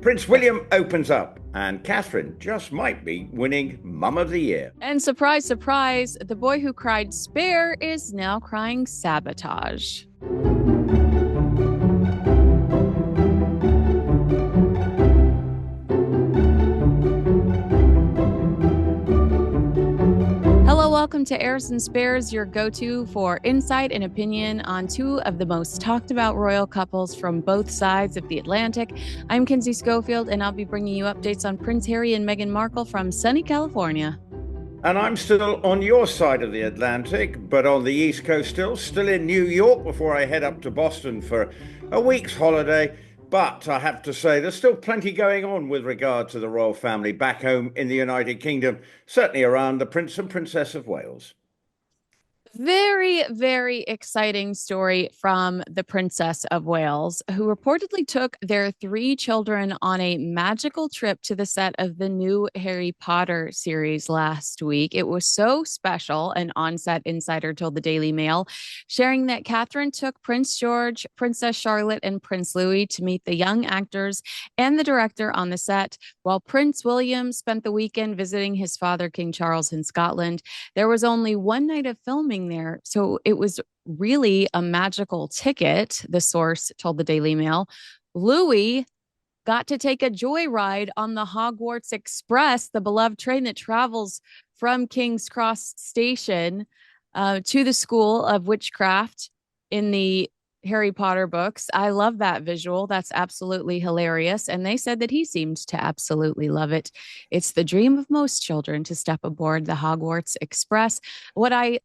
Prince William opens up, and Catherine just might be winning Mum of the Year. And surprise, surprise, the boy who cried spare is now crying sabotage. Hello, welcome to Heirs and Spares, your go-to for insight and opinion on two of the most talked about royal couples from both sides of the Atlantic. I'm Kinsey Schofield, and I'll be bringing you updates on Prince Harry and Meghan Markle from sunny California. And I'm still on your side of the Atlantic, but on the East Coast still in New York before I head up to Boston for a week's holiday. But I have to say, there's still plenty going on with regard to the royal family back home in the United Kingdom, certainly around the Prince and Princess of Wales. Very, very exciting story from the Princess of Wales, who reportedly took their three children on a magical trip to the set of the new Harry Potter series last week. It was so special, an on-set insider told the Daily Mail, sharing that Catherine took Prince George, Princess Charlotte, and Prince Louis to meet the young actors and the director on the set, while Prince William spent the weekend visiting his father, King Charles, in Scotland. There was only one night of filming there, so it was really a magical ticket, the source told the Daily Mail. Louis got to take a joyride on the Hogwarts Express, the beloved train that travels from King's Cross Station to the School of Witchcraft in the Harry Potter books. I love that visual. That's absolutely hilarious. And they said that he seemed to absolutely love it. It's the dream of most children to step aboard the Hogwarts Express. What I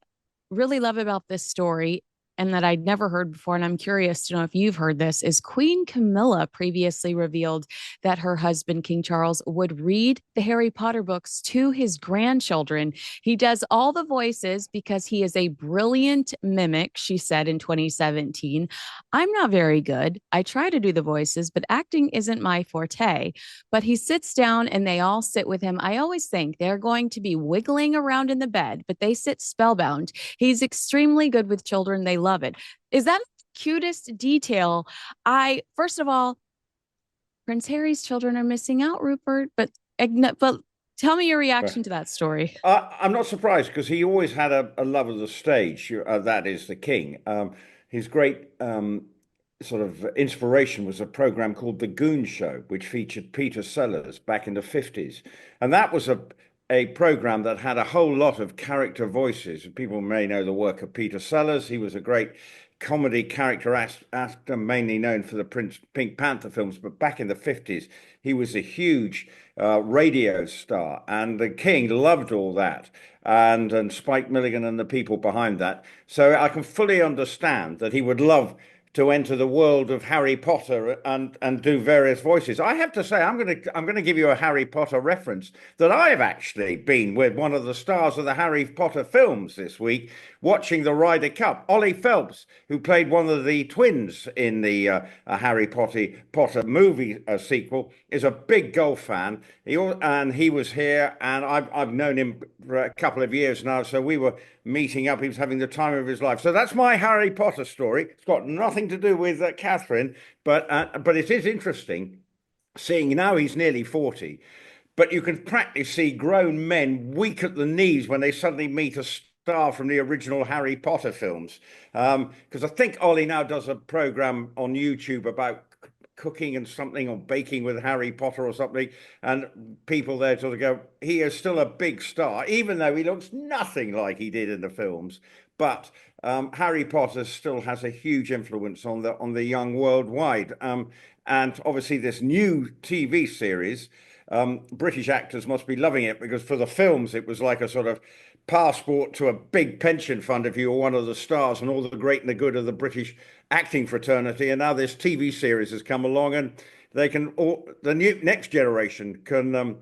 really love about this story and that I'd never heard before, and I'm curious to know if you've heard this, is Queen Camilla previously revealed that her husband, King Charles, would read the Harry Potter books to his grandchildren. He does all the voices because he is a brilliant mimic, she said in 2017. I'm not very good. I try to do the voices, but acting isn't my forte. But he sits down and they all sit with him. I always think they're going to be wiggling around in the bed, but they sit spellbound. He's extremely good with children. They love it. Is that the cutest detail? First of all, Prince Harry's children are missing out, Rupert, but tell me your reaction to that story. I'm not surprised because he always had a love of the stage. That is the king. His great sort of inspiration was a program called The Goon Show, which featured Peter Sellers back in the 50s. And that was a program that had a whole lot of character voices. People may know the work of Peter Sellers. He was a great comedy character actor, mainly known for the Pink Panther films. But back in the 50s, he was a huge radio star. And the king loved all that. And Spike Milligan and the people behind that. So I can fully understand that he would love to enter the world of Harry Potter and do various voices. I have to say, I'm gonna give you a Harry Potter reference that I have actually been with one of the stars of the Harry Potter films this week, watching the Ryder Cup. Ollie Phelps, who played one of the twins in the Harry Potter movie sequel, is a big golf fan. He was here, and I've known him for a couple of years now. So we were meeting up. He was having the time of his life. So that's my Harry Potter story. It's got nothing to do with Catherine, but it is interesting seeing now he's nearly 40, but you can practically see grown men weak at the knees when they suddenly meet a star from the original Harry Potter films. Because I think Ollie now does a program on YouTube about cooking and something or baking with Harry Potter or something, and people there sort of go, he is still a big star, even though he looks nothing like he did in the films. But Harry Potter still has a huge influence on the young worldwide. And obviously this new TV series, British actors must be loving it because for the films it was like a sort of passport to a big pension fund if you were one of the stars and all the great and the good of the British acting fraternity. And now this TV series has come along, and they can the new next generation can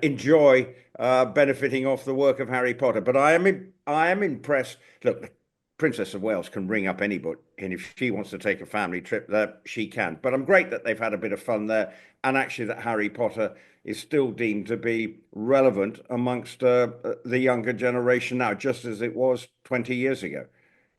enjoy benefiting off the work of Harry Potter. But I am impressed. Look, the Princess of Wales can ring up anybody, and if she wants to take a family trip there, she can. But I'm great that they've had a bit of fun there, and actually that Harry Potter is still deemed to be relevant amongst the younger generation now, just as it was 20 years ago.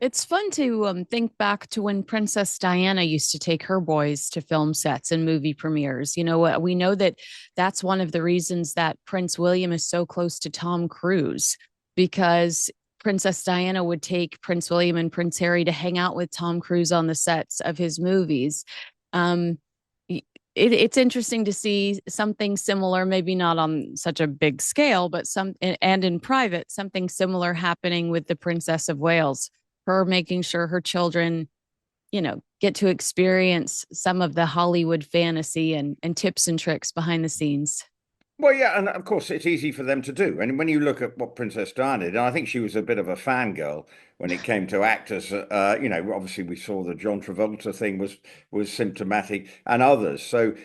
It's fun to think back to when Princess Diana used to take her boys to film sets and movie premieres. We know that that's one of the reasons that Prince William is so close to Tom Cruise, because Princess Diana would take Prince William and Prince Harry to hang out with Tom Cruise on the sets of his movies. Um, it's interesting to see something similar, maybe not on such a big scale, but and in private, something similar happening with the Princess of Wales, her making sure her children, get to experience some of the Hollywood fantasy and tips and tricks behind the scenes. Well, yeah, and of course it's easy for them to do. And when you look at what Princess Diana did, and I think she was a bit of a fangirl when it came to actors. Obviously we saw the John Travolta thing was symptomatic, and others. So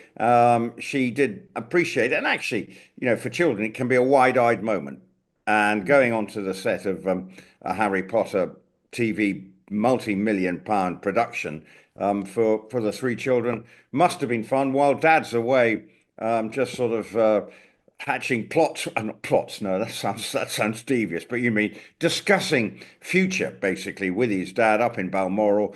she did appreciate it. And actually, for children, it can be a wide-eyed moment. And going onto the set of a Harry Potter TV multi-million pound production for the three children must have been fun while Dad's away, just sort of hatching plots, not plots. No, that sounds devious. But you mean discussing future basically with his dad up in Balmoral,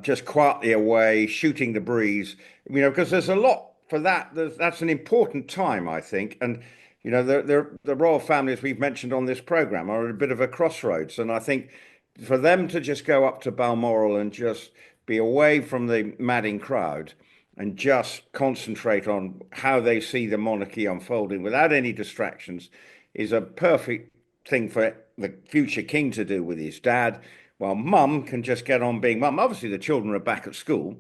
just quietly away, shooting the breeze. Because there's a lot for that. That's an important time, I think, and. The royal family, as we've mentioned on this program, are at a bit of a crossroads, and I think for them to just go up to Balmoral and just be away from the madding crowd and just concentrate on how they see the monarchy unfolding without any distractions is a perfect thing for the future king to do with his dad, while mum can just get on being mum. Obviously, the children are back at school,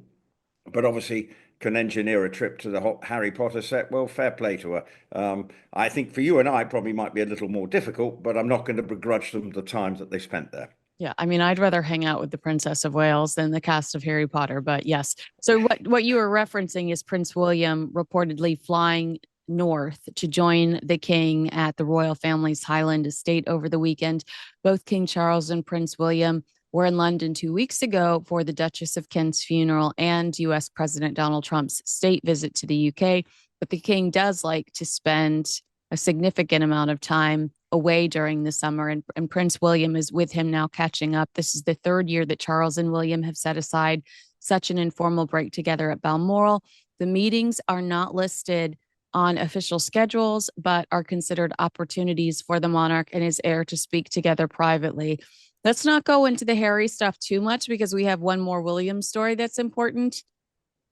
but obviously can engineer a trip to the Harry Potter set. Well, fair play to her. I think for you and I, probably might be a little more difficult, but I'm not going to begrudge them the time that they spent there. Yeah, I mean, I'd rather hang out with the Princess of Wales than the cast of Harry Potter, but yes. So what you were referencing is Prince William reportedly flying north to join the king at the royal family's Highland estate over the weekend. Both King Charles and Prince William were in London 2 weeks ago for the Duchess of Kent's funeral and US President Donald Trump's state visit to the UK. But the king does like to spend a significant amount of time away during the summer, and Prince William is with him now catching up. This is the third year that Charles and William have set aside such an informal break together at Balmoral. The meetings are not listed on official schedules, but are considered opportunities for the monarch and his heir to speak together privately. Let's not go into the Harry stuff too much because we have one more William story that's important,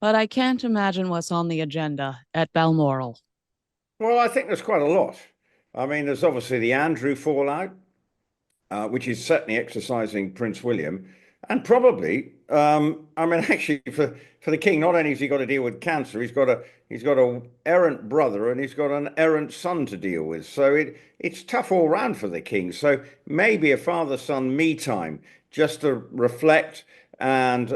but I can't imagine what's on the agenda at Balmoral. Well, I think there's quite a lot. I mean, there's obviously the Andrew fallout, which is certainly exercising Prince William, and probably, I mean, actually, for the king, not only has he got to deal with cancer, he's got a errant brother and he's got an errant son to deal with. So it's tough all round for the king. So maybe a father-son me time just to reflect and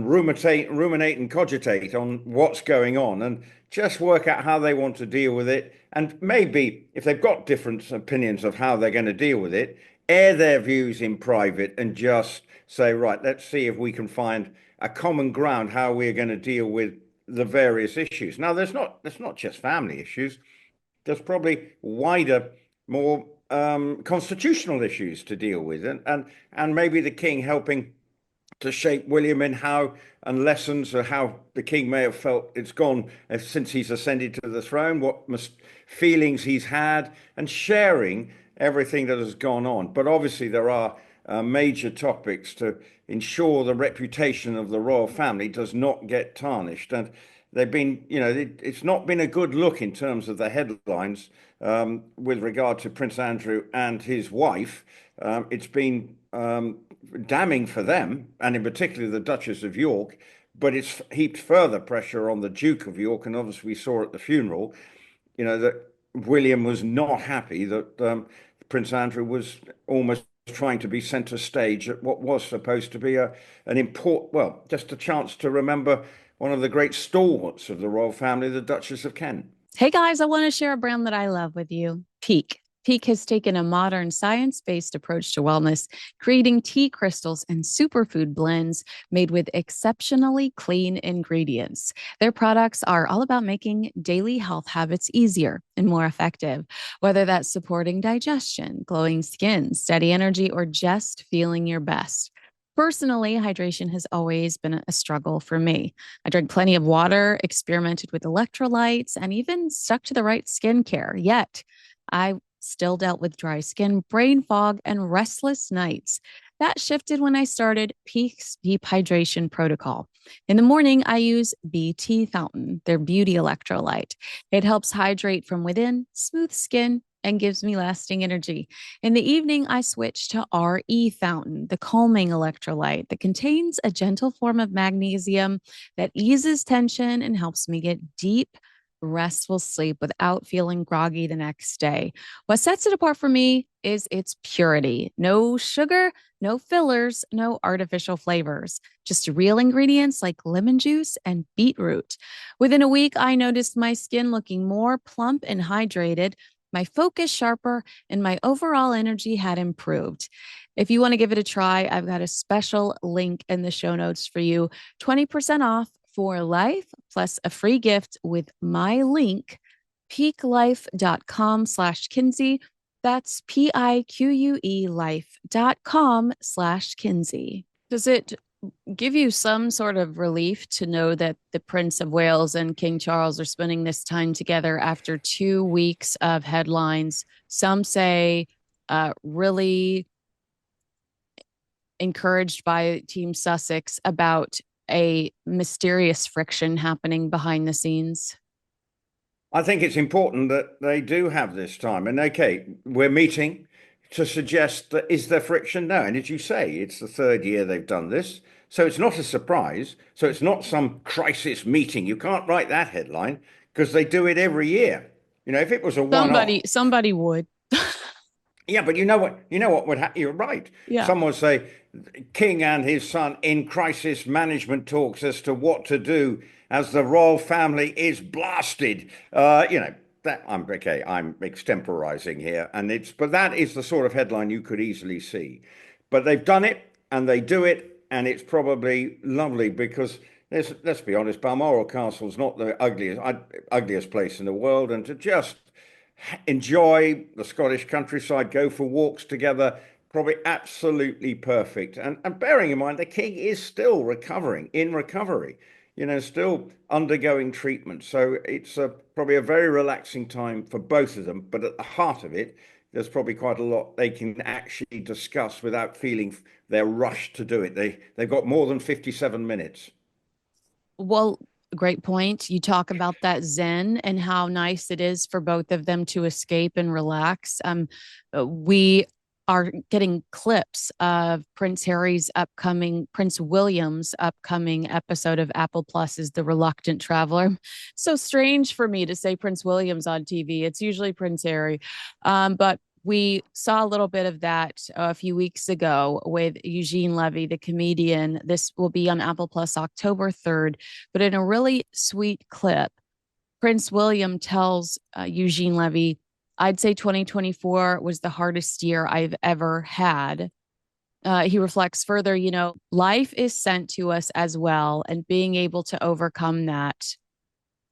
ruminate and cogitate on what's going on and just work out how they want to deal with it. And maybe if they've got different opinions of how they're going to deal with it, air their views in private and just say, right, let's see if we can find a common ground how we're going to deal with the various issues. Now, there's not just family issues. There's probably wider, more constitutional issues to deal with, and maybe the king helping to shape William in how and lessons of how the king may have felt it's gone since he's ascended to the throne, feelings he's had, and sharing everything that has gone on. But obviously, there are major topics to ensure the reputation of the royal family does not get tarnished. And they've been, it's not been a good look in terms of the headlines with regard to Prince Andrew and his wife. It's been damning for them, and in particular the Duchess of York, but it's heaped further pressure on the Duke of York. And obviously, we saw at the funeral, that William was not happy that Prince Andrew was almost trying to be centre stage at what was supposed to be just a chance to remember one of the great stalwarts of the royal family, the Duchess of Kent. Hey guys, I want to share a brand that I love with you. Peak. Peak has taken a modern science-based approach to wellness, creating tea crystals and superfood blends made with exceptionally clean ingredients. Their products are all about making daily health habits easier and more effective, whether that's supporting digestion, glowing skin, steady energy, or just feeling your best. Personally, hydration has always been a struggle for me. I drank plenty of water, experimented with electrolytes, and even stuck to the right skincare. Yet, I still dealt with dry skin, brain fog, and restless nights. That shifted when I started Peak's Deep Hydration Protocol. In the morning, I use BT Fountain, their beauty electrolyte. It helps hydrate from within, smooth skin, and gives me lasting energy. In the evening, I switch to RE Fountain, the calming electrolyte that contains a gentle form of magnesium that eases tension and helps me get deep, restful sleep without feeling groggy the next day. What sets it apart for me is its purity. No sugar, no fillers, no artificial flavors, just real ingredients like lemon juice and beetroot. Within a week, I noticed my skin looking more plump and hydrated, my focus sharper, and my overall energy had improved. If you want to give it a try, I've got a special link in the show notes for you, 20% off for life plus a free gift with my link, peaklife.com/Kinsey. That's PIQUE life.com/Kinsey. Does it give you some sort of relief to know that the Prince of Wales and King Charles are spending this time together after 2 weeks of headlines? Some say really encouraged by Team Sussex about a mysterious friction happening behind the scenes. I think it's important that they do have this time. And okay, we're meeting to suggest that is there friction? No. And as you say, it's the third year they've done this. So it's not a surprise. So it's not some crisis meeting. You can't write that headline because they do it every year. If it was a one-off. Somebody would. Yeah, but you know what? You know what would happen? You're right. Yeah. Someone would say, King and his son in crisis management talks as to what to do as the royal family is blasted. That I'm okay. I'm extemporizing here, but that is the sort of headline you could easily see. But they've done it, and they do it, and it's probably lovely because let's be honest, Balmoral Castle's not the ugliest place in the world, and to just enjoy the Scottish countryside, go for walks together, probably absolutely perfect. And bearing in mind, the king is still recovering, in recovery, still undergoing treatment. So it's probably a very relaxing time for both of them. But at the heart of it, there's probably quite a lot they can actually discuss without feeling they're rushed to do it. They've got more than 57 minutes. Well, great point. You talk about that Zen and how nice it is for both of them to escape and relax. We are getting clips of Prince William's upcoming episode of Apple Plus is The Reluctant Traveler. So strange for me to say Prince William's on TV. It's usually Prince Harry. But we saw a little bit of that a few weeks ago with Eugene Levy, the comedian. This will be on Apple Plus October 3rd. But in a really sweet clip, Prince William tells Eugene Levy, I'd say 2024 was the hardest year I've ever had. He reflects further, life is sent to us as well, and being able to overcome that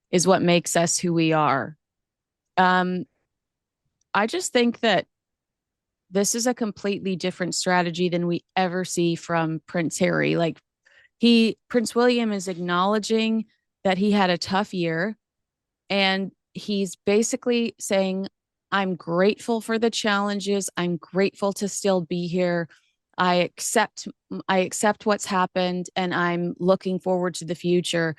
is what makes us who we are. Um, I just think that this is a completely different strategy than we ever see from Prince Harry. Like Prince William is acknowledging that he had a tough year, and he's basically saying, I'm grateful for the challenges. I'm grateful to still be here. I accept I accept what's happened, and I'm looking forward to the future.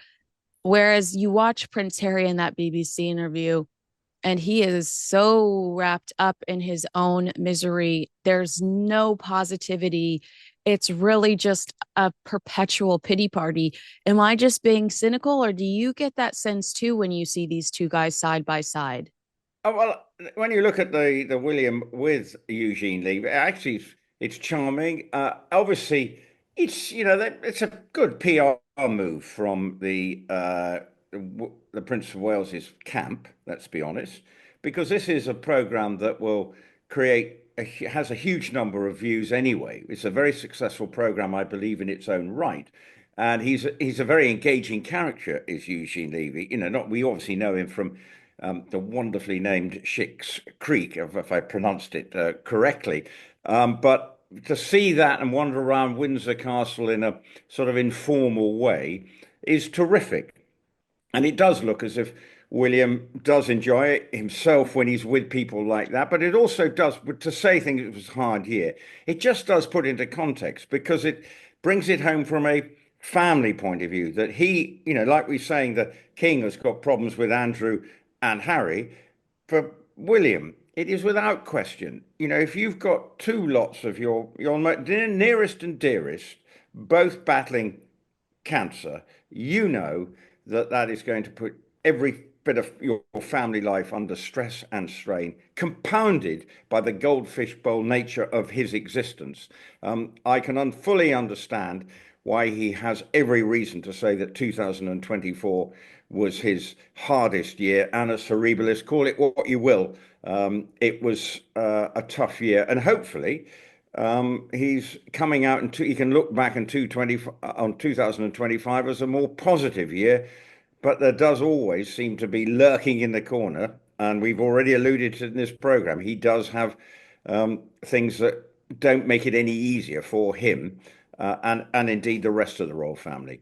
Whereas you watch Prince Harry in that BBC interview, and he is so wrapped up in his own misery. There's no positivity. It's really just a perpetual pity party. Am I just being cynical, or do you get that sense too when you see these two guys side by side? Oh, well, when you look at the William with Eugene Lee, actually it's charming. Obviously, it's a good PR move from the Prince of Wales's camp. Let's be honest, because this is a program that will has a huge number of views anyway. It's a very successful program, I believe, in its own right. And he's a very engaging character, is Eugene Levy. Not we obviously know him from the wonderfully named Schick's Creek, if I pronounced it correctly. But to see that and wander around Windsor Castle in a sort of informal way is terrific. And it does look as if William does enjoy it himself when he's with people like that. But it also does, but to say things it was hard here, it just does put into context because it brings it home from a family point of view that he, like we're saying, the king has got problems with Andrew and Harry. For William, it is without question. If you've got two lots of your nearest and dearest, both battling cancer, that is going to put every bit of your family life under stress and strain, compounded by the goldfish bowl nature of his existence. I can fully understand why he has every reason to say that 2024 was his hardest year. Annus horribilis, call it what you will. It was a tough year, and hopefully he's coming out and he can look back in on 2025 as a more positive year, but there does always seem to be lurking in the corner, and we've already alluded to in this program, he does have things that don't make it any easier for him and indeed the rest of the royal family.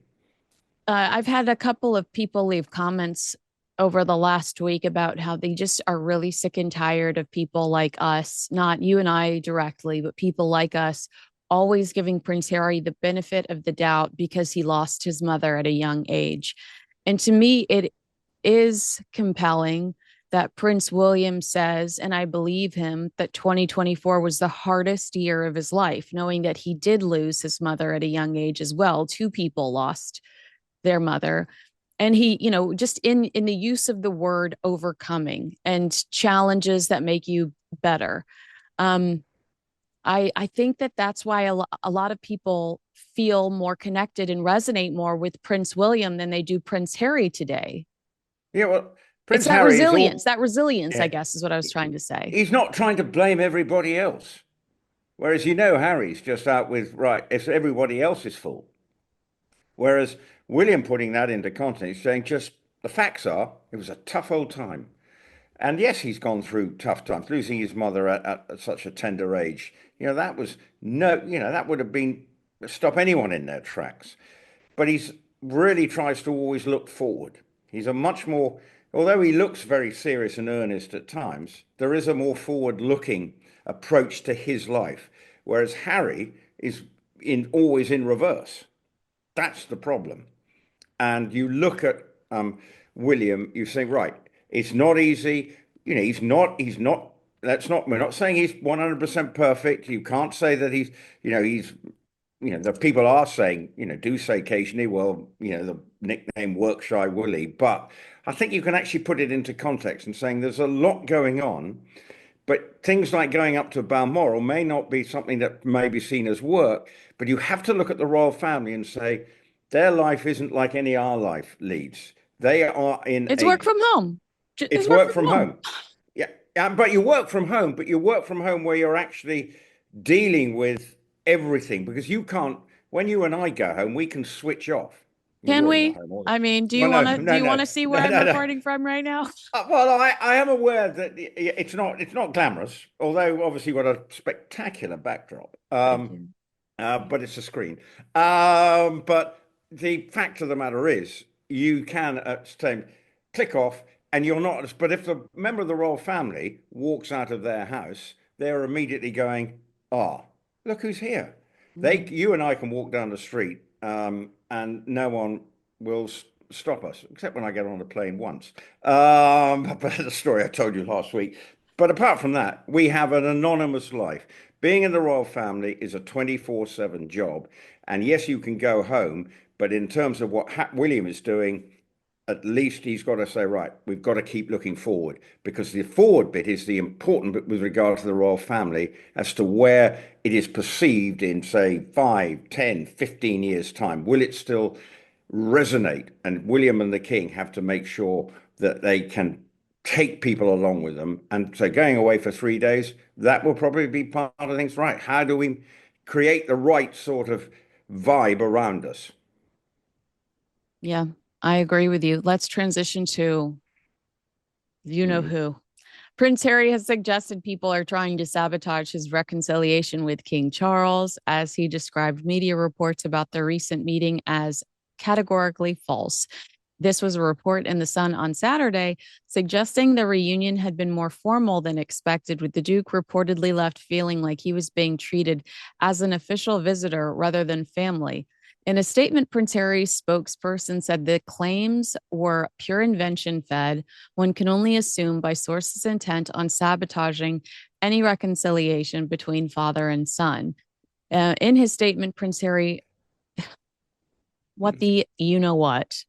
I've had a couple of people leave comments over the last week about how they just are really sick and tired of people like us, not you and I directly, but people like us always giving Prince Harry the benefit of the doubt because he lost his mother at a young age. And to me, it is compelling that Prince William says, and I believe him, that 2024 was the hardest year of his life, knowing that he did lose his mother at a young age as well. Two people lost their mother. And he, just in the use of the word overcoming and challenges that make you better. um I think that that's why a lot of people feel more connected and resonate more with Prince William than they do Prince Harry today. Yeah, well, It's Prince Harry is all. that resilience, I Yeah, guess, is what I was trying to say. he's not trying to blame everybody else. Whereas Harry's just out with, right, it's everybody else's fault. Whereas William putting that into context, saying just the facts are it was a tough old time. And yes, he's gone through tough times, losing his mother at such a tender age. That was no, that would have been stop anyone in their tracks. But he's really tries to always look forward. He's a much more, although he looks very serious and earnest at times, there is a more forward looking approach to his life. Whereas Harry is always in reverse. That's the problem. And you look at William, you think, right, it's not easy. We're not saying he's 100% perfect. You can't say that the people are saying, do say occasionally, well, the nickname Workshire Willie. But I think you can actually put it into context and saying there's a lot going on. But things like going up to Balmoral may not be something that may be seen as work, but you have to look at the royal family and say their life isn't like any our life leads. They are in It's work a from home. it's It's work work from from home. home. Yeah, but you work from home, where you're actually dealing with everything because you can't. When you and I go home, we can switch off. Well, Can you're not we? home, are you? I mean, Well, no, do no, you want no, to see where no, I'm no, no. recording from right now? Well, I am aware that it's not glamorous, although obviously what a spectacular backdrop. Thank you. But it's a screen. But the fact of the matter is, you can at the time click off, and you're not. But if the member of the royal family walks out of their house, they're immediately going, "Ah, look who's here." Mhm. You and I can walk down the street, and no one will stop us, except when I get on a plane once. But the story I told you last week. But apart from that, we have an anonymous life. Being in the royal family is a 24/7 job. And yes, you can go home, but in terms of what William is doing, at least he's got to say, right, we've got to keep looking forward because the forward bit is the important bit with regard to the royal family as to where it is perceived in, say, 5, 10, 15 years' time. Will it still resonate? And William and the King have to make sure that they can take people along with them. And so going away for 3 days, that will probably be part of things, right? How do we create the right sort of vibe around us? Yeah, I agree with you. Let's transition to you know Mm. who. Prince Harry has suggested people are trying to sabotage his reconciliation with King Charles, as he described media reports about the recent meeting as categorically false. This was a report in The Sun on Saturday suggesting the reunion had been more formal than expected, with the Duke reportedly left feeling like he was being treated as an official visitor rather than family. In a statement, Prince Harry's spokesperson said the claims were pure invention fed, one can only assume by sources intent on sabotaging any reconciliation between father and son. In his statement, Prince Harry, what the you know what,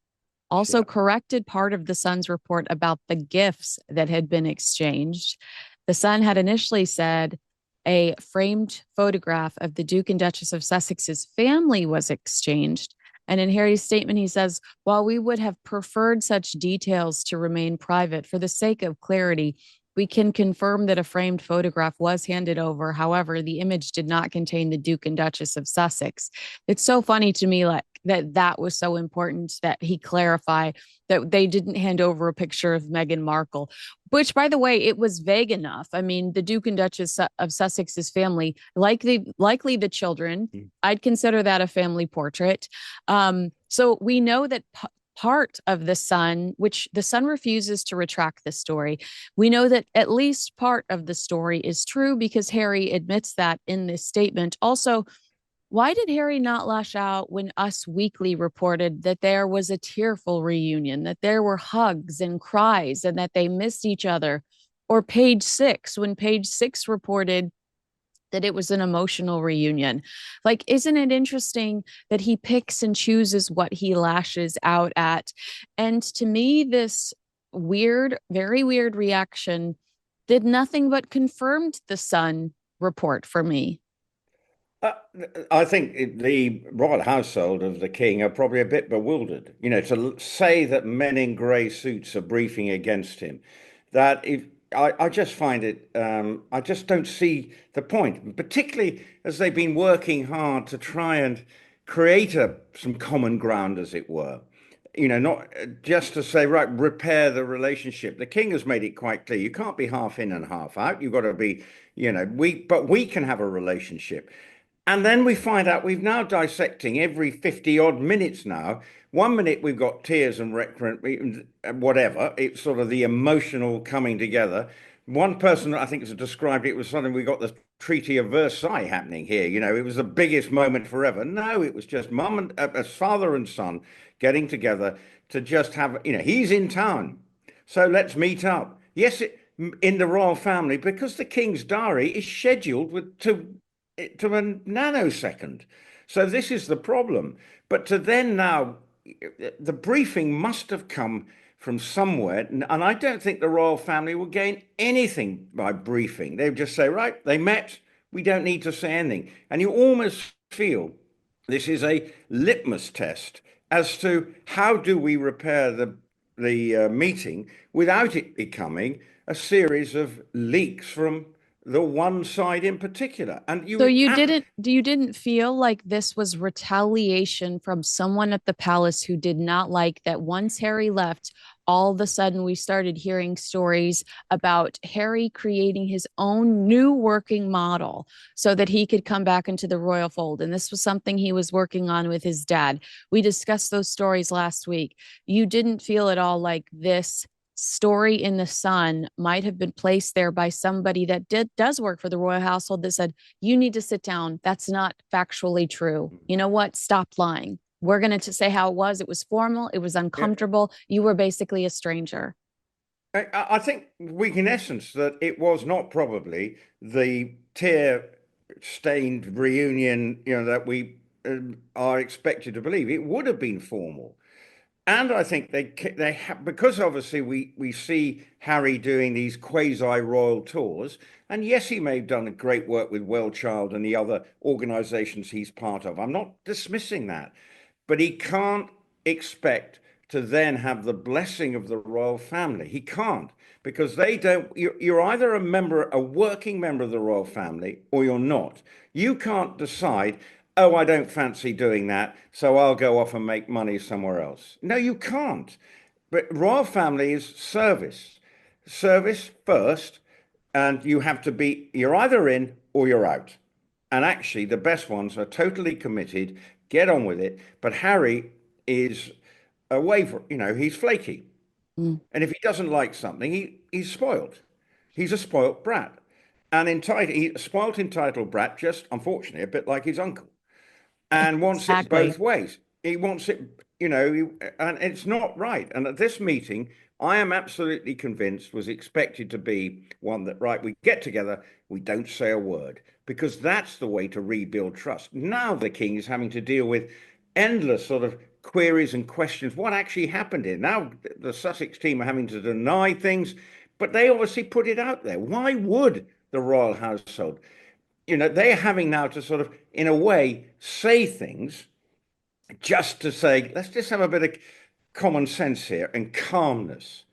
also Yeah. corrected part of the Sun's report about the gifts that had been exchanged. The Sun had initially said a framed photograph of the Duke and Duchess of Sussex's family was exchanged. And in Harry's statement, he says, while we would have preferred such details to remain private for the sake of clarity, we can confirm that a framed photograph was handed over. However, the image did not contain the Duke and Duchess of Sussex. It's so funny to me, like that was so important that he clarify that they didn't hand over a picture of Meghan Markle, which, by the way, it was vague enough. I mean, the Duke and Duchess of Sussex's family, likely the children, I'd consider that a family portrait. So we know that part of the Sun, which the Sun refuses to retract the story. We know that at least part of the story is true because Harry admits that in this statement. Also, why did Harry not lash out when Us Weekly reported that there was a tearful reunion, that there were hugs and cries, and that they missed each other? Or Page Six, when Page Six reported that it was an emotional reunion. Like, isn't it interesting that he picks and chooses what he lashes out at? And to me, this weird, very weird reaction did nothing but confirmed the Sun report for me. Uh, I think the royal household of the king are probably a bit bewildered. To say that men in grey suits are briefing against him, that if I just find it, I just don't see the point, particularly as they've been working hard to try and create some common ground, as it were. Not just to say, right, repair the relationship. The king has made it quite clear you can't be half in and half out. You've got to be, but we can have a relationship. And then we find out we've now dissecting every 50 odd minutes now. 1 minute we've got tears and recurrent, whatever. It's sort of the emotional coming together. One person I think has described it was something we got the Treaty of Versailles happening here. It was the biggest moment forever. No, it was just mum and father and son getting together to just have, he's in town. So let's meet up. Yes, in the royal family, because the king's diary is scheduled to a nanosecond. So this is the problem. But to then now, the briefing must have come from somewhere. And I don't think the royal family will gain anything by briefing. They'll just say, right, they met. We don't need to say anything. And you almost feel this is a litmus test as to how do we repair the meeting without it becoming a series of leaks from the one side in particular. And So you, you didn't feel like this was retaliation from someone at the palace who did not like that once Harry left, all of a sudden we started hearing stories about Harry creating his own new working model so that he could come back into the royal fold. And this was something he was working on with his dad. We discussed those stories last week. You didn't feel at all like this story in the Sun might have been placed there by somebody that does work for the royal household that said, you need to sit down. That's not factually true. You know what? Stop lying. We're going to say how it was. It was formal. It was yeah, uncomfortable. You were basically a stranger. I think we can essence that it was not probably the tear-stained reunion, that we are expected to believe. It would have been formal. And I think because obviously we see Harry doing these quasi-royal tours, and yes, he may have done great work with Wellchild and the other organisations he's part of. I'm not dismissing that, but he can't expect to then have the blessing of the royal family. He can't, because they don't. You're either a working member of the royal family, or you're not. You can't decide, oh, I don't fancy doing that, so I'll go off and make money somewhere else. No, you can't. But royal family is service. Service first, and you have to be, you're either in or you're out. And actually, the best ones are totally committed, get on with it. But Harry is a waver, he's flaky. Mm, And if he doesn't like something, he's spoiled. He's a spoilt brat. And a spoilt entitled brat, just unfortunately, a bit like his uncle, and wants it exactly. both ways. He wants it, and it's not right. And at this meeting, I am absolutely convinced was expected to be one that, right, we get together, we don't say a word, because that's the way to rebuild trust. Now the king is having to deal with endless sort of queries and questions. What actually happened here? Now the Sussex team are having to deny things, but they obviously put it out there. Why would the royal household? They're having now to sort of, in a way, say things just to say, let's just have a bit of common sense here and calmness.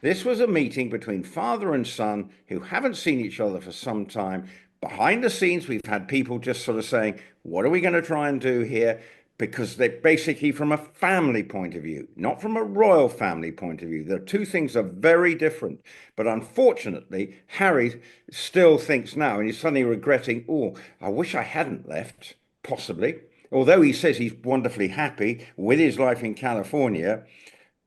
This was a meeting between father and son who haven't seen each other for some time. Behind the scenes, we've had people just sort of saying, what are we going to try and do here? Because they're basically from a family point of view, not from a royal family point of view. The two things are very different. But unfortunately, Harry still thinks now, and he's suddenly regretting, oh, I wish I hadn't left, possibly. Although he says he's wonderfully happy with his life in California,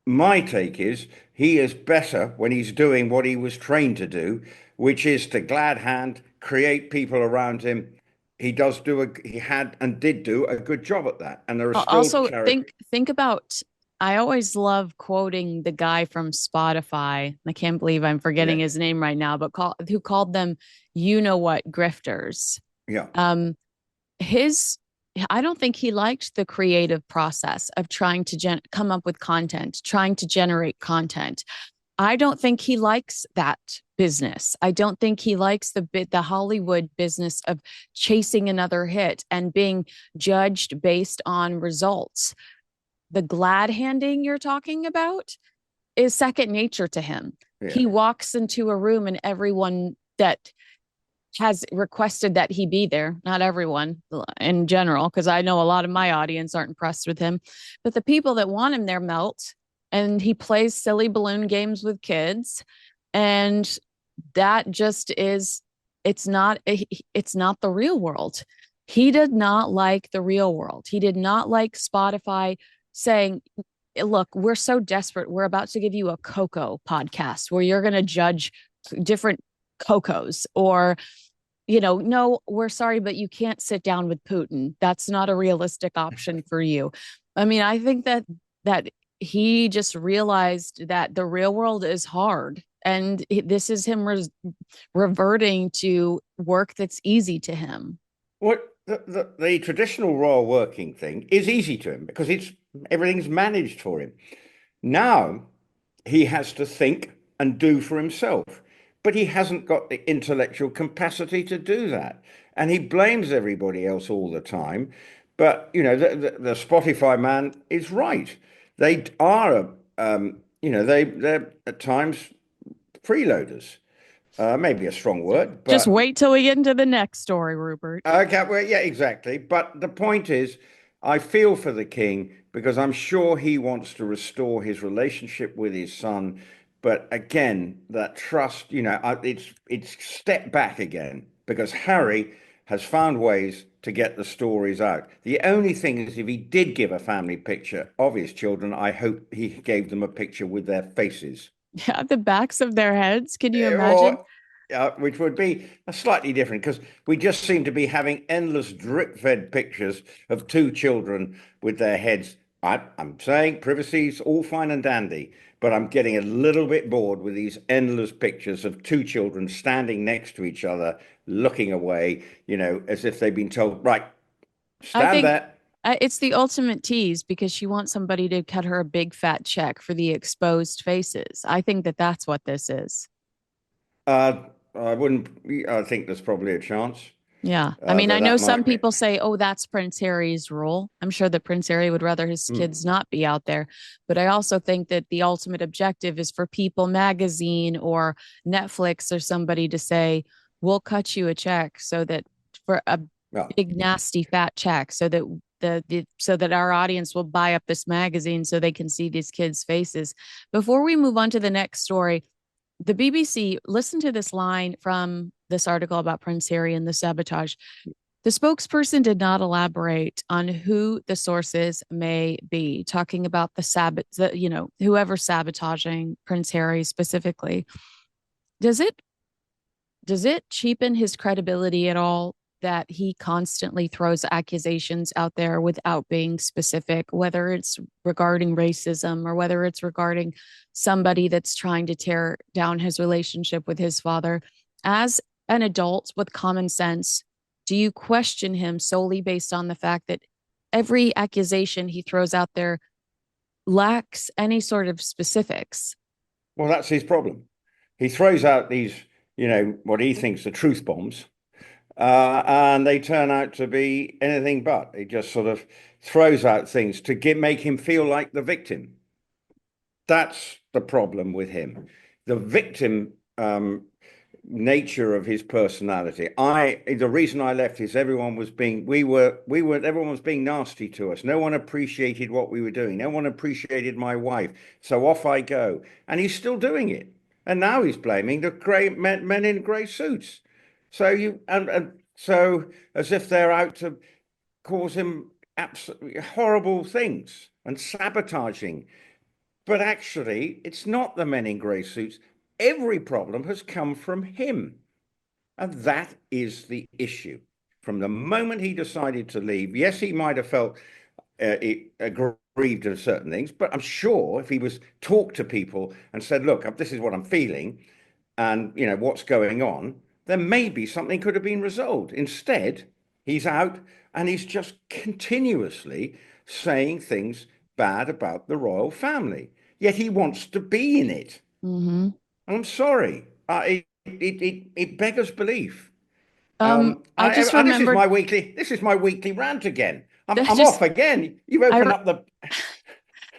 my take is he is better when he's doing what he was trained to do, which is to glad hand, create people around him. He had and did do a good job at that. And there are still Also, charities. think about. I always love quoting the guy from Spotify. I can't believe I'm forgetting Yeah, his name right now, but who called them, you know what, grifters. yeah, Um, his I don't think he liked the creative process of trying to come up with content, trying to generate content. I don't think he likes that business. I don't think he likes the Hollywood business of chasing another hit and being judged based on results. The glad handing you're talking about is second nature to him. yeah. He walks into a room and everyone that has requested that he be there. Not everyone in general, because I know a lot of my audience aren't impressed with him, but the people that want him there melt. And he plays silly balloon games with kids, and that just is. It's not the real world. He did not like the real world. He did not like Spotify saying, look, we're so desperate. We're about to give you a Coco podcast where you're going to judge different Cocos, or no, we're sorry, but you can't sit down with Putin. That's not a realistic option for you. I mean, I think that he just realized that the real world is hard, and this is him reverting to work that's easy to him. What the traditional royal working thing is easy to him because it's everything's managed for him. Now he has to think and do for himself, but he hasn't got the intellectual capacity to do that. And he blames everybody else all the time. But, the Spotify man is right. They are, they're at times freeloaders. Maybe a strong word, Just but wait till we get into the next story, Rupert. okay, well, yeah, exactly. But the point is, I feel for the king because I'm sure he wants to restore his relationship with his son. But again, that trust, it's stepped back again because Harry has found ways to get the stories out. The only thing is, if he did give a family picture of his children, I hope he gave them a picture with their faces. Yeah, the backs of their heads. Can you imagine? Or which would be a slightly different because we just seem to be having endless drip-fed pictures of two children with their heads. I'm saying privacy's all fine and dandy, but I'm getting a little bit bored with these endless pictures of two children standing next to each other, looking away, as if they've been told, right, I stand think there. it's the ultimate tease because she wants somebody to cut her a big fat check for the exposed faces. I think that that's what this is. Uh, I wouldn't. I think there's probably a chance Yeah. I mean, I that know that some might be. people say, oh, that's Prince Harry's rule. I'm sure that Prince Harry would rather his Hmm. kids not be out there. But I also think that the ultimate objective is for People magazine or Netflix or somebody to say, we'll cut you a check so that for a Yeah. big, nasty, fat check so that so that our audience will buy up this magazine so they can see these kids' faces. Before we move on to the next story, the BBC, listen to this line from this article about Prince Harry and the sabotage. The spokesperson did not elaborate on who the sources may be, talking about whoever sabotaging Prince Harry specifically. Does it does it cheapen his credibility at all that he constantly throws accusations out there without being specific, whether it's regarding racism or whether it's regarding somebody that's trying to tear down his relationship with his father? As an adult with common sense, do you question him solely based on the fact that every accusation he throws out there lacks any sort of specifics? Well, that's his problem. He throws out these, what he thinks are truth bombs, and they turn out to be anything but. He just sort of throws out things to make him feel like the victim. That's the problem with him. The victim nature of his personality. The reason I left is everyone was being nasty to us. No one appreciated what we were doing. No one appreciated my wife. So off I go. And he's still doing it. And now he's blaming the men in grey suits. So so as if they're out to cause him absolutely horrible things and sabotaging. But actually, it's not the men in grey suits. Every problem has come from him. And that is the issue. From the moment he decided to leave, yes, he might have felt aggrieved at certain things, but I'm sure if he was talked to people and said, look, this is what I'm feeling and, what's going on, then maybe something could have been resolved. Instead, he's out and he's just continuously saying things bad about the royal family. Yet he wants to be in it. Mm-hmm. I'm sorry. It beggars belief. I just This is remembered. my weekly rant again. I'm just off again. You I open re- up the.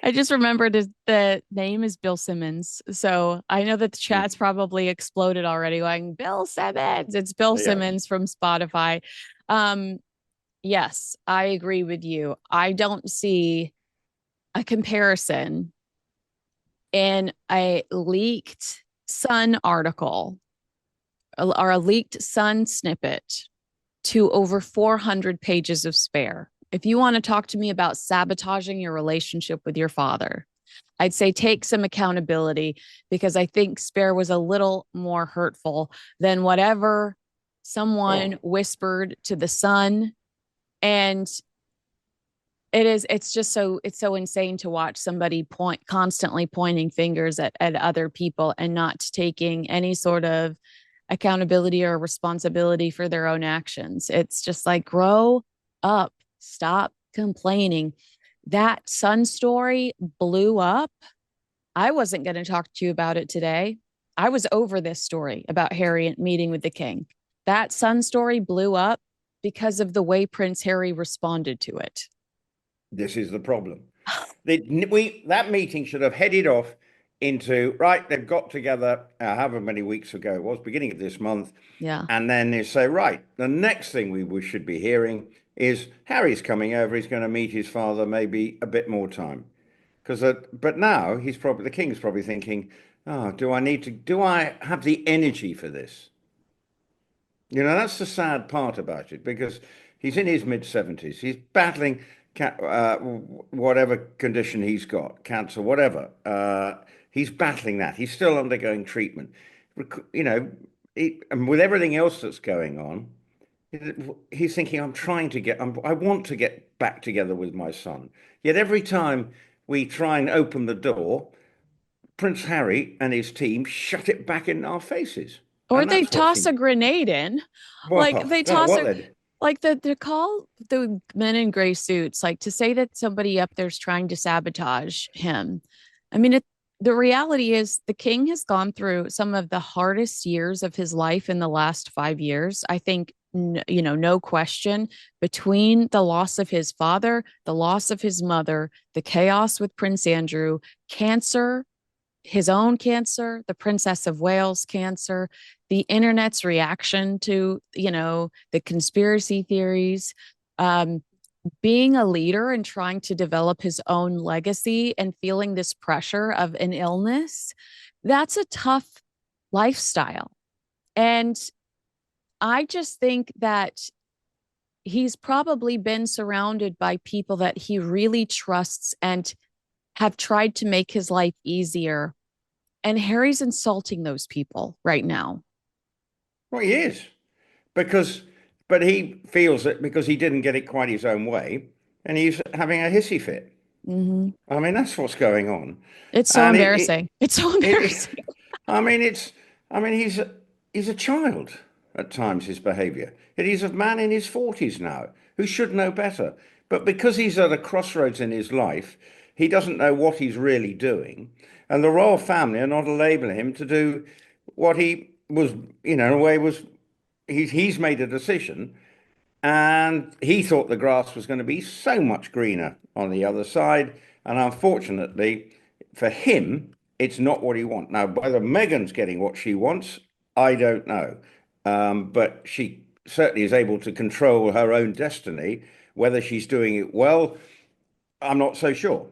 I just remembered the name is Bill Simmons. So I know that the chat's probably exploded already going, Bill Simmons. It's Bill Yeah. Simmons from Spotify. Um, yes, I agree with you. I don't see a comparison in a leaked Sun article or a leaked Sun snippet to over 400 pages of Spare. If you want to talk to me about sabotaging your relationship with your father, I'd say take some accountability, because I think Spare was a little more hurtful than whatever someone Oh, whispered to the Sun. And it's so insane to watch somebody constantly pointing fingers at other people and not taking any sort of accountability or responsibility for their own actions. It's just like, grow up, stop complaining. That Sun story blew up. I wasn't going to talk to you about it today. I was over this story about Harry meeting with the king. That Sun story blew up because of the way Prince Harry responded to it. this is the problem. That meeting should have headed off into right. They've got together however many weeks ago it was, beginning of this month, Yeah. and then they say, right, the next thing we should be hearing is Harry's coming over. He's going to meet his father, maybe a bit more time. But now the king's probably thinking, oh, do I have the energy for this? That's the sad part about it because he's in his mid 70s. He's battling whatever condition he's got, cancer, whatever. He's battling that. He's still undergoing treatment. You know, and with everything else that's going on, he's thinking, I want to get back together with my son. Yet every time we try and open the door, Prince Harry and his team shut it back in our faces. Or And they that's what toss a seems, grenade in. Like well, they no, toss what a they like the call the men in gray suits, like to say that somebody up there's trying to sabotage him. I mean, the reality is the king has gone through some of the hardest years of his life in the last 5 years. I think, no question, between the loss of his father, the loss of his mother, the chaos with Prince Andrew, cancer, his own cancer, the Princess of Wales cancer, the internet's reaction to, the conspiracy theories, um, being a leader and trying to develop his own legacy and feeling this pressure of an illness. That's a tough lifestyle. And I just think that he's probably been surrounded by people that he really trusts and have tried to make his life easier. And Harry's insulting those people right now. Well, he is because, but he feels that because he didn't get it quite his own way, and he's having a hissy fit. Mm-hmm. I mean, that's what's going on, It's so and embarrassing. It's so it embarrassing. I mean, I mean, he's a child at times, his behavior. Yet he's a man in his 40s now who should know better. But because he's at a crossroads in his life, he doesn't know what he's really doing. And the royal family are not enabling him to do what he was, in a way was, he's made a decision and he thought the grass was going to be so much greener on the other side. And unfortunately for him, it's not what he wants. Now, whether Meghan's getting what she wants, I don't know. But she certainly is able to control her own destiny. Whether she's doing it well, I'm not so sure.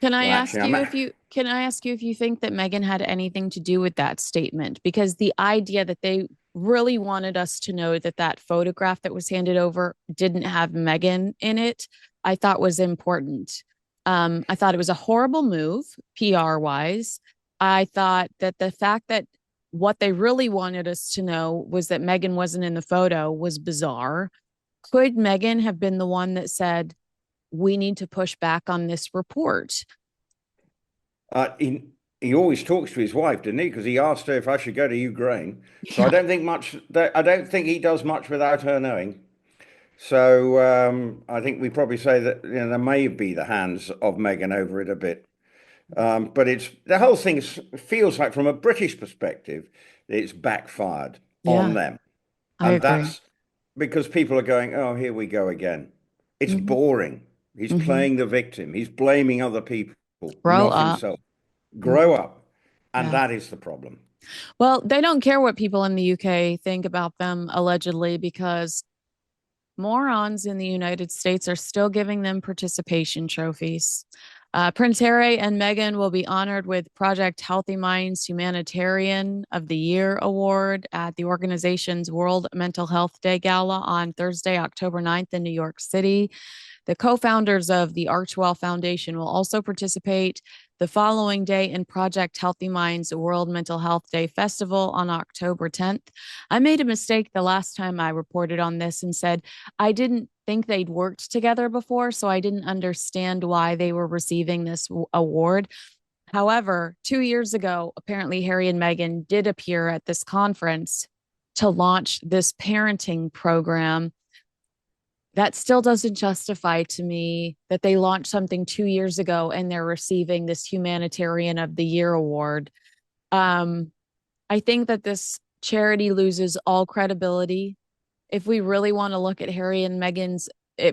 Can I Well, actually, ask I'm. you if you can I ask you if you think that Meghan had anything to do with that statement? Because the idea that they really wanted us to know that that photograph that was handed over didn't have Meghan in it, I thought was important. I thought it was a horrible move, PR wise. I thought that the fact that what they really wanted us to know was that Meghan wasn't in the photo was bizarre. Could Meghan have been the one that said, we need to push back on this report? Uh, he he always talks to his wife, didn't he? Because he asked her if I should go to Ukraine. So I Yeah. don't think much. I don't think he does much without her knowing. So I think we probably say that there may be the hands of Meghan over it a bit. But it's the whole thing feels like, from a British perspective, it's backfired on Yeah, them, I and agree. that's because people are going, "Oh, here we go again." It's Hmm. boring. He's Hmm. playing the victim. He's blaming other people, Grow not up. himself. Grow Hmm. up, and Yeah. that is the problem. Well, they don't care what people in the UK think about them, allegedly, because morons in the United States are still giving them participation trophies. Prince Harry and Meghan will be honored with Project Healthy Minds Humanitarian of the Year award at the organization's World Mental Health Day Gala on Thursday, October 9th in New York City. The co founders of the Archwell Foundation will also participate the following day in Project Healthy Minds World Mental Health Day Festival on October 10th. I made a mistake the last time I reported on this and said I didn't think they'd worked together before, so I didn't understand why they were receiving this award. However, 2 years ago, apparently Harry and Meghan did appear at this conference to launch this parenting program. That still doesn't justify to me that they launched something 2 years ago and they're receiving this Humanitarian of the Year award. Um, I think that this charity loses all credibility. If we really want to look at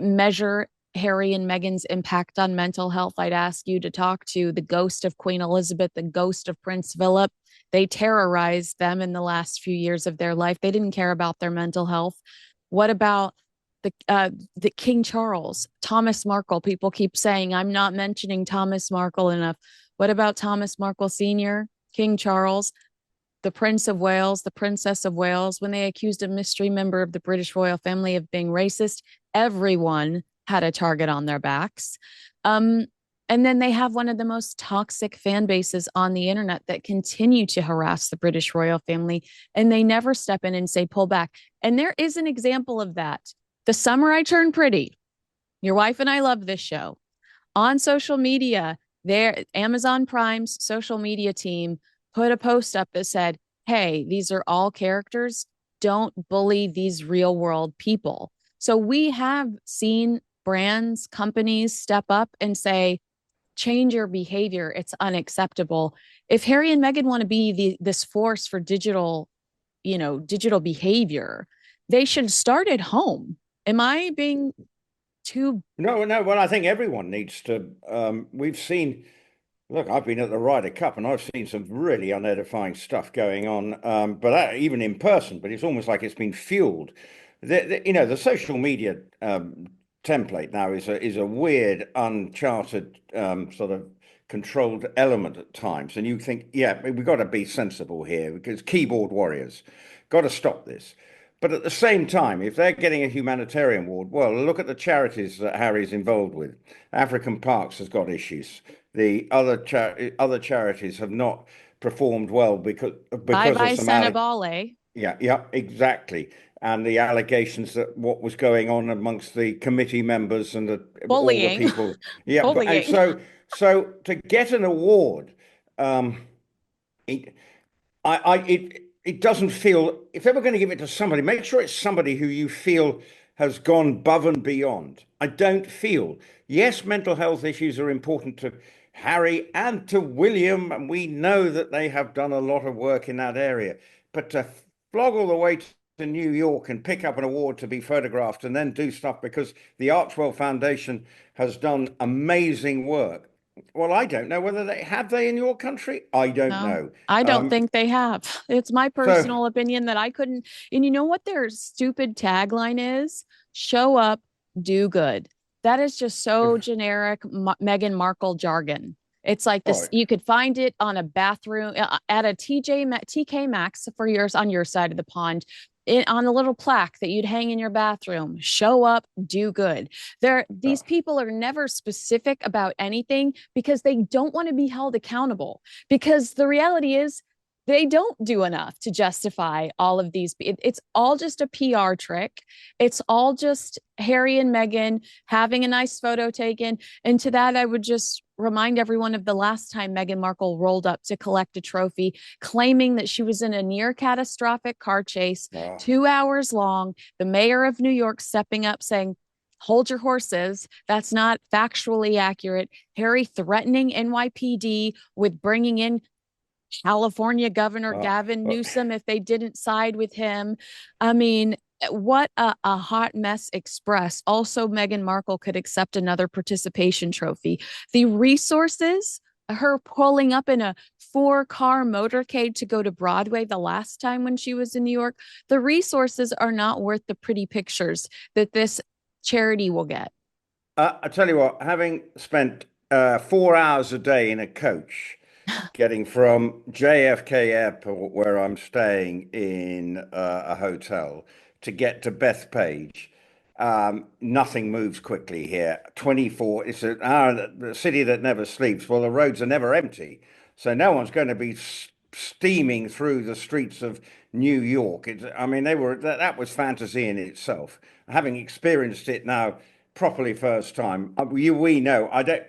measure Harry and Meghan's impact on mental health, I'd ask you to talk to the ghost of Queen Elizabeth, the ghost of Prince Philip. They terrorized them in the last few years of their life. They didn't care about their mental health. What about the King Charles, Thomas Markle? People keep saying I'm not mentioning Thomas Markle enough. What about Thomas Markle Sr., King Charles, the Prince of Wales, the Princess of Wales? When they accused a mystery member of the British royal family of being racist, everyone had a target on their backs. Um, and then they have one of the most toxic fan bases on the internet that continue to harass the British royal family, and they never step in and say, pull back. And there is an example of that. The Summer I Turned Pretty. Your wife and I love this show. On social media, their Amazon Prime's social media team put a post up that said, hey, these are all characters. Don't bully these real world people. So we have seen brands, companies step up and say, change your behavior. It's unacceptable. If Harry and Meghan want to be this force for digital behavior, they should start at home. Am I being too? No, no. Well, I think everyone needs to. We've seen. Look, I've been at the Ryder Cup and I've seen some really unedifying stuff going on, but even in person. But it's almost like it's been fueled. The social media template now is a weird, uncharted sort of controlled element at times. And you think, yeah, we've got to be sensible here because keyboard warriors, got to stop this. But at the same time, if they're getting a humanitarian award, well, look at the charities that Harry's involved with. African Parks has got issues. The other charities have not performed well Bye because of bye, some Senebale. yeah, yeah, exactly. And the allegations that what was going on amongst the committee members and all the Bullying. people. Yeah, but and Bullying. so to get an award, um, it, it doesn't feel if ever going to give it to somebody, make sure it's somebody who you feel has gone above and beyond. I don't feel. Yes, mental health issues are important to Harry and to William, and we know that they have done a lot of work in that area. But to flog all the way to New York and pick up an award to be photographed and then do stuff because the Archwell Foundation has done amazing work. Well, I don't know whether they have they in your country. I don't No, know. I don't Um, think they have. It's my so personal opinion that I couldn't. And you know what their stupid tagline is? Show up, do good. That is just so generic Meghan Markle jargon. It's like all this. right. You could find it on a bathroom at a TK Maxx for yours on your side of the pond. On a little plaque that you'd hang in your bathroom. Show up, do good. These people are never specific about anything because they don't want to be held accountable. Because the reality is, they don't do enough to justify all of these. It's all just a PR trick. It's all just Harry and Meghan having a nice photo taken. And to that, I would just remind everyone of the last time Meghan Markle rolled up to collect a trophy, claiming that she was in a near catastrophic car chase, Oh, 2 hours long. The mayor of New York stepping up saying, hold your horses. That's not factually accurate. Harry threatening NYPD with bringing in California Governor oh, Gavin oh. Newsom if they didn't side with him. I mean, what a hot mess express. Also, Meghan Markle could accept another participation trophy. The resources, her pulling up in a 4-car motorcade to go to Broadway the last time when she was in New York, the resources are not worth the pretty pictures that this charity will get. I tell you what, having spent 4 hours a day in a coach, getting from JFK Airport, where I'm staying in a hotel, to get to Bethpage. Nothing moves quickly here. 24, it's an hour, the city that never sleeps. Well, the roads are never empty. So no one's going to be steaming through the streets of New York. I mean, that was fantasy in itself. Having experienced it now properly first time, we know I don't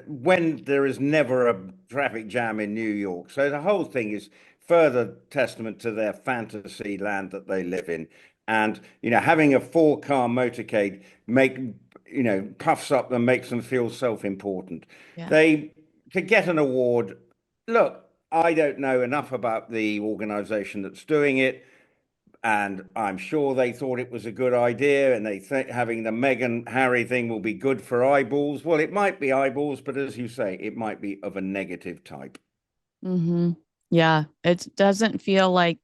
when there is never a traffic jam in New York. So the whole thing is further testament to their fantasy land that they live in. And having a 4-car motorcade puffs up and makes them feel self-important. Yeah. They to get an award. Look, I don't know enough about the organization that's doing it, and I'm sure they thought it was a good idea, and they think having the Meghan Harry thing will be good for eyeballs. Well, it might be eyeballs, but as you say, it might be of a negative type. Mm-hmm. Yeah, it doesn't feel like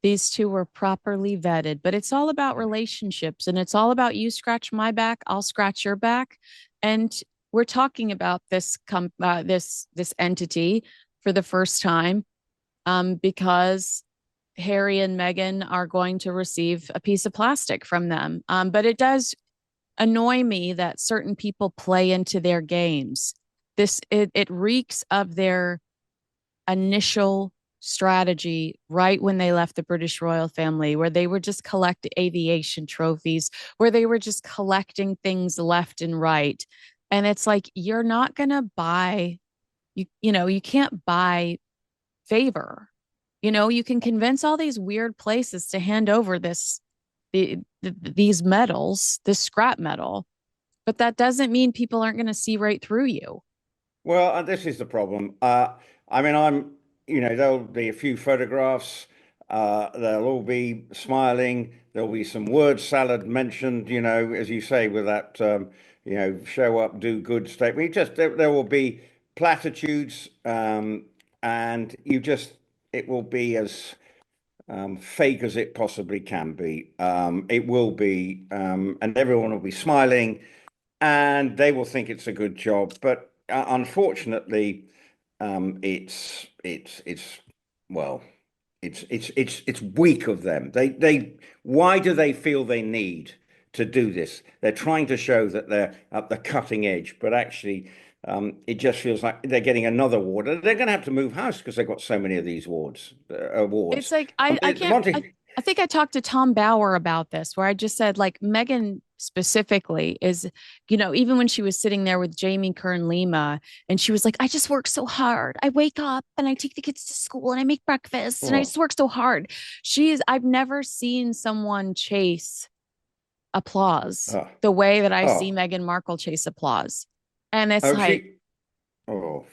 these two were properly vetted, but it's all about relationships and it's all about you scratch my back, I'll scratch your back. And we're talking about this entity for the first time because Harry and Meghan are going to receive a piece of plastic from them. But it does annoy me that certain people play into their games. It reeks of their initial strategy right when they left the British royal family, where they were just collecting aviation trophies, where they were just collecting things left and right. And it's like, you're not going to buy, you can't buy favor. You can convince all these weird places to hand over these medals, this scrap metal, but that doesn't mean people aren't going to see right through you. Well, this is the problem. I mean, there'll be a few photographs. They'll all be smiling. There'll be some word salad mentioned, as you say, with that, show up, do good statement. There will be platitudes, and it will be as fake as it possibly can be. It will be, and everyone will be smiling and they will think it's a good job. But unfortunately, it's well, it's weak of them. Why do they feel they need to do this? They're trying to show that they're at the cutting edge, but actually, it just feels like they're getting another award. They're going to have to move house because they've got so many of these It's awards. like I can't I think I talked to Tom Bauer about this where I just said like Meghan specifically is, even when she was sitting there with Jamie Kern Lima and she was like, I just work so hard. I wake up and I take the kids to school and I make breakfast and I Oh, just work so hard. I've never seen someone chase applause oh, the way that I see oh, Meghan Markle chase applause. And it's oh, like, oh,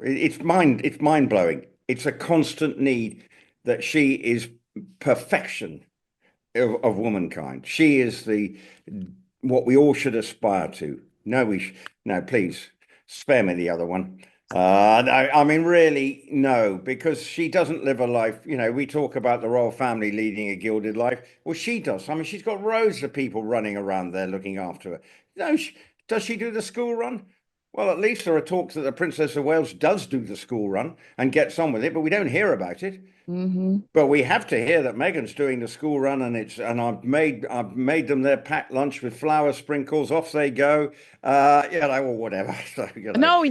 it's mind blowing. It's a constant need that she is perfection of womankind. She is the what we all should aspire to. No, no, please spare me the other one. No, I mean, really, no, because she doesn't live a life. We talk about the royal family leading a gilded life. Well, she does. I mean, she's got rows of people running around there looking after her. No, does she do the school run? Well, at least there are talks that the Princess of Wales does do the school run and gets on with it, but we don't hear about it. mhm. But we have to hear that Meghan's doing the school run, and I've made them their packed lunch with flour sprinkles. Off they go, or whatever. So No,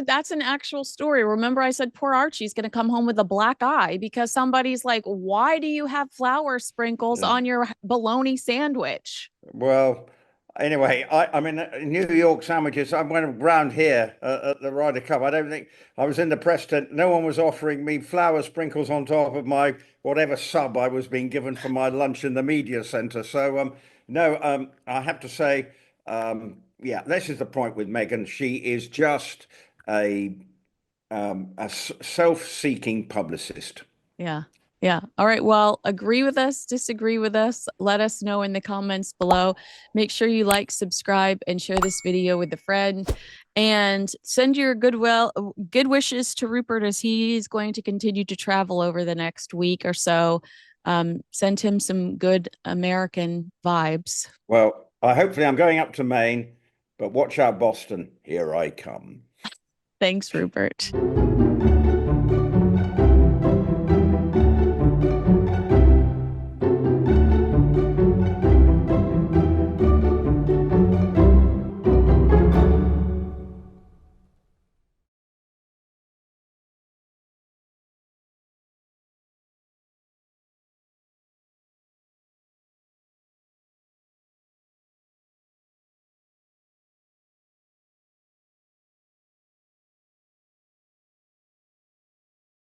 that's an actual story. Remember, I said poor Archie's going to come home with a black eye because somebody's like, "Why do you have flour sprinkles uh, on your bologna sandwich?" well, anyway, I mean, New York sandwiches. I went around here at the Ryder Cup. I don't think I was in the press tent. No one was offering me flour sprinkles on top of my whatever sub I was being given for my lunch in the media centre. So, no, I have to say, yeah, this is the point with Meghan. She is just a self-seeking publicist. Yeah. Yeah. All right. Well, agree with us, disagree with us. Let us know in the comments below. Make sure you like, subscribe, and share this video with a friend. And send your good wishes to Rupert as he's going to continue to travel over the next week or so. Send him some good American vibes. Well, hopefully I'm going up to Maine, but watch out, Boston. Here I come. Thanks, Rupert.